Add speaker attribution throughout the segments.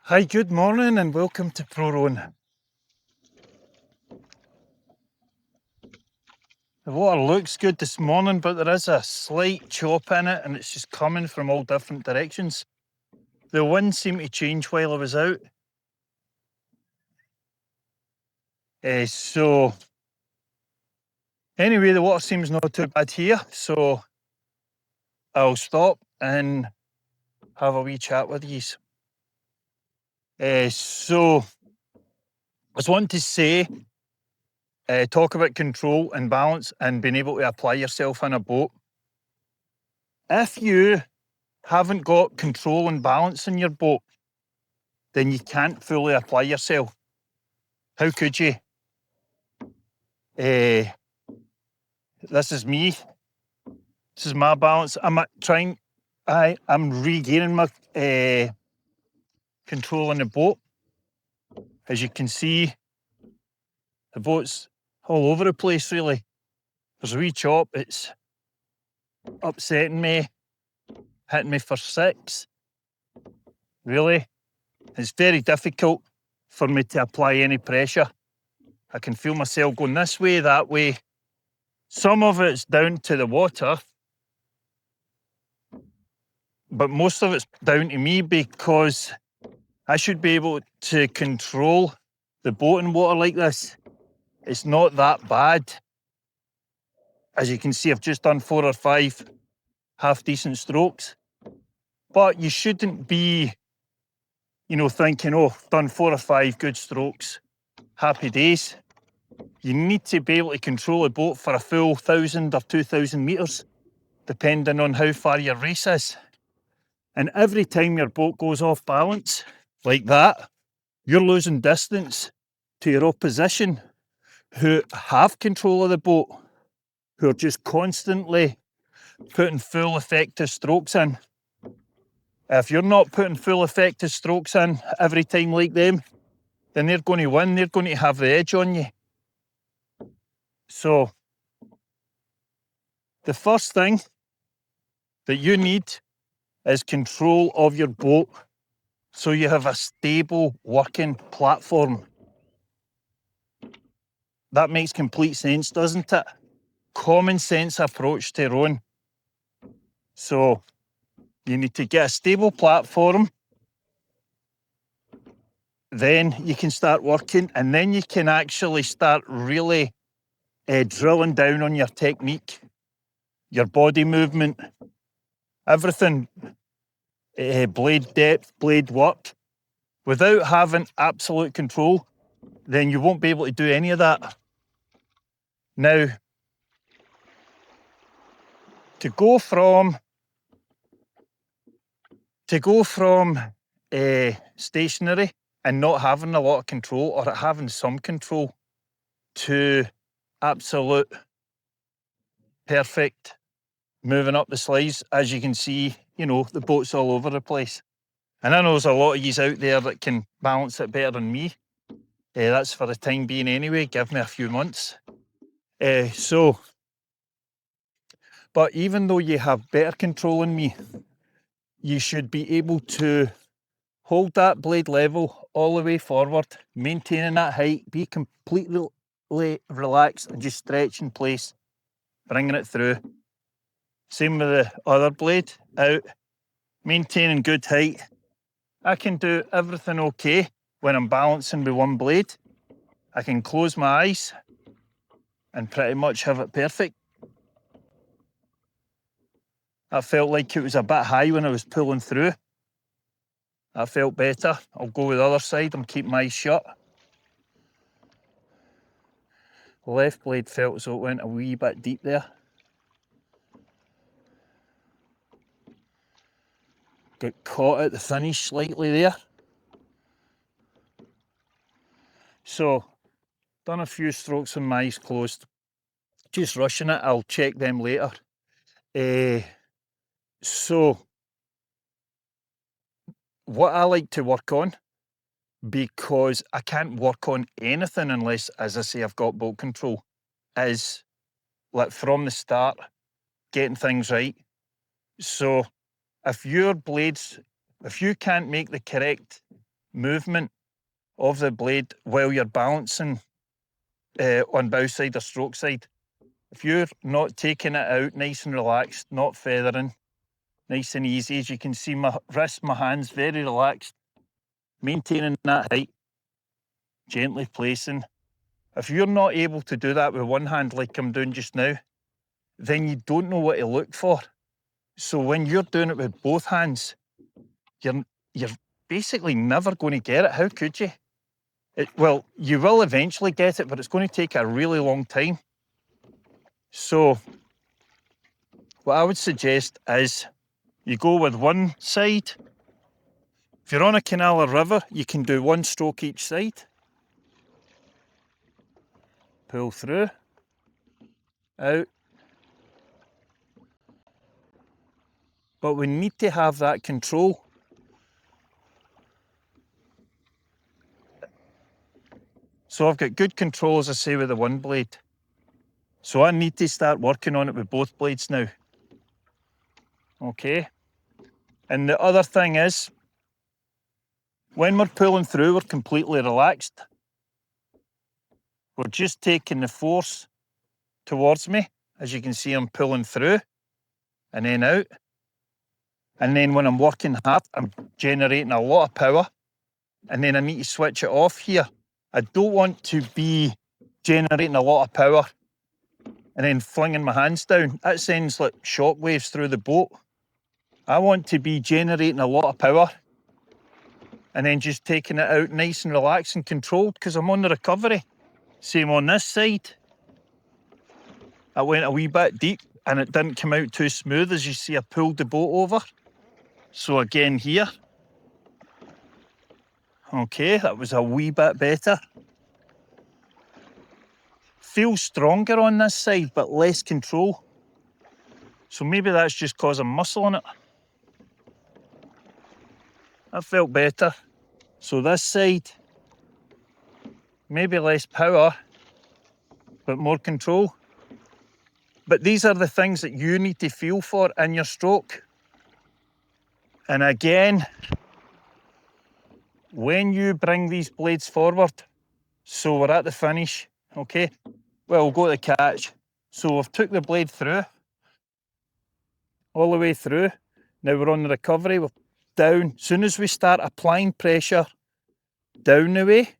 Speaker 1: Hi, good morning and welcome to Pro Rowing. The water looks good this morning, but there is a slight chop in it and it's just coming from all different directions. The wind seemed to change while I was out. So anyway, the water seems not too bad here, so I'll stop and have a wee chat with yous. So I was wanting to say, talk about control and balance and being able to apply yourself in a boat. If you haven't got control and balance in your boat, then you can't fully apply yourself. How could you? This is me. This is my balance. I'm regaining my control in the boat. As you can see, the boat's all over the place, really. There's a wee chop, it's upsetting me, hitting me for six. Really, it's very difficult for me to apply any pressure. I can feel myself going this way, that way. Some of it's down to the water, but most of it's down to me because I should be able to control the boat in water like this. It's not that bad. As you can see, I've just done 4 or 5 half-decent strokes. But you shouldn't be, thinking, oh, done 4 or 5 good strokes, happy days. You need to be able to control a boat for a full 1,000 or 2,000 metres, depending on how far your race is. And every time your boat goes off balance, like that, you're losing distance to your opposition who have control of the boat, who are just constantly putting full effective strokes in. If you're not putting full effective strokes in every time like them, then they're going to win, they're going to have the edge on you. So, the first thing that you need is control of your boat so you have a stable working platform. That makes complete sense, doesn't it? Common sense approach to rowing. So, you need to get a stable platform, then you can start working, and then you can actually start really drilling down on your technique, your body movement, everything, blade depth, blade work. Without having absolute control, then you won't be able to do any of that. Now, to go from stationary and not having a lot of control, or having some control, to absolute perfect moving up the slides, as you can see, the boat's all over the place. And I know there's a lot of yous out there that can balance it better than me. That's for the time being anyway, give me a few months. But even though you have better control than me, you should be able to hold that blade level all the way forward, maintaining that height, be completely relaxed and just stretch in place, bringing it through. Same with the other blade, out, maintaining good height. I can do everything okay when I'm balancing with one blade. I can close my eyes and pretty much have it perfect. I felt like it was a bit high when I was pulling through. That felt better. I'll go with the other side. I'm keeping my eyes shut. Left blade felt as though it went a wee bit deep there. Got caught at the finish slightly there. So, done a few strokes with my eyes closed. Just rushing it, I'll check them later. So, what I like to work on, because I can't work on anything unless, as I say, I've got boat control, is like from the start, getting things right. So if your blades, if you can't make the correct movement of the blade while you're balancing on bow side or stroke side. If you're not taking it out nice and relaxed, not feathering, nice and easy, as you can see my wrist, my hands very relaxed, maintaining that height, gently placing. If you're not able to do that with one hand like I'm doing just now, then you don't know what to look for. So when you're doing it with both hands, you're basically never going to get it. How could you? Well, you will eventually get it, but it's going to take a really long time. So what I would suggest is you go with one side. If you're on a canal or river, you can do one stroke each side. Pull through, out. But we need to have that control. So I've got good control, as I say, with the one blade. So I need to start working on it with both blades now. Okay. And the other thing is, when we're pulling through, we're completely relaxed. We're just taking the force towards me. As you can see, I'm pulling through and then out. And then when I'm working hard, I'm generating a lot of power. And then I need to switch it off here. I don't want to be generating a lot of power and then flinging my hands down. That sends like shock waves through the boat. I want to be generating a lot of power and then just taking it out nice and relaxed and controlled because I'm on the recovery. Same on this side. I went a wee bit deep and it didn't come out too smooth. As you see, I pulled the boat over. So again here. Okay, that was a wee bit better. Feels stronger on this side, but less control. So maybe that's just because I'm muscling it. That felt better. So this side, maybe less power, but more control. But these are the things that you need to feel for in your stroke. And again, when you bring these blades forward, so we're at the finish, okay? Well, we'll go to the catch. So we've took the blade through, all the way through. Now we're on the recovery, we're down. As soon as we start applying pressure down the way,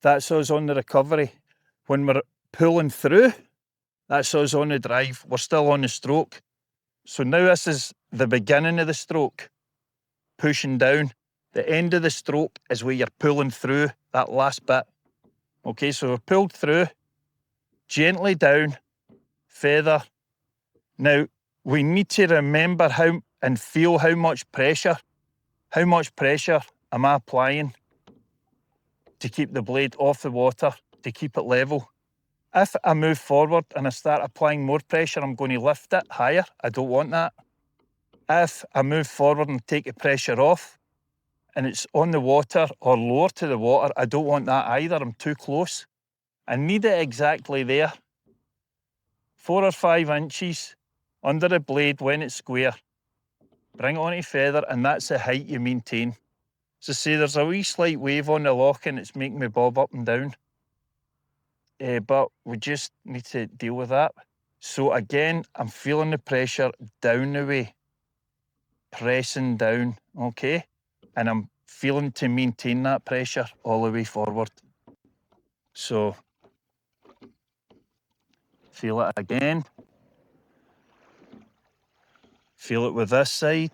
Speaker 1: that's us on the recovery. When we're pulling through, that's us on the drive. We're still on the stroke. So now this is the beginning of the stroke, pushing down. The end of the stroke is where you're pulling through that last bit. Okay, so we've pulled through, gently down, feather. Now, we need to remember how and feel how much pressure am I applying to keep the blade off the water, to keep it level. If I move forward and I start applying more pressure, I'm going to lift it higher. I don't want that. If I move forward and take the pressure off and it's on the water or lower to the water, I don't want that either. I'm too close. I need it exactly there. 4 or 5 inches under the blade when it's square. Bring it onto feather and that's the height you maintain. So say there's a wee slight wave on the loch and it's making me bob up and down. But we just need to deal with that. So again, I'm feeling the pressure down the way, pressing down, okay? And I'm feeling to maintain that pressure all the way forward. So, feel it again. Feel it with this side.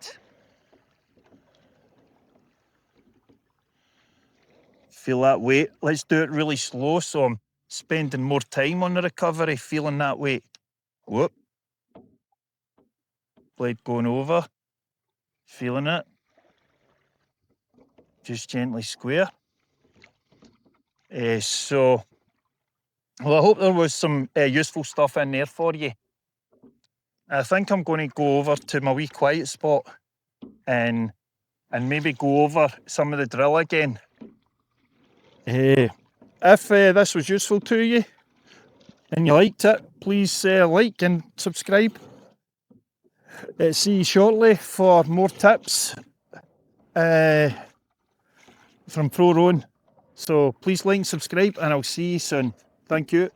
Speaker 1: Feel that weight. Let's do it really slow so I'm spending more time on the recovery, feeling that weight. Whoop. Blade going over. Feeling it. Just gently square. Well, I hope there was some useful stuff in there for you. I think I'm going to go over to my wee quiet spot and maybe go over some of the drill again. If this was useful to you and you liked it, please like and subscribe. See you shortly for more tips. from pro rowing. So please like and subscribe, and I'll see you soon. Thank you.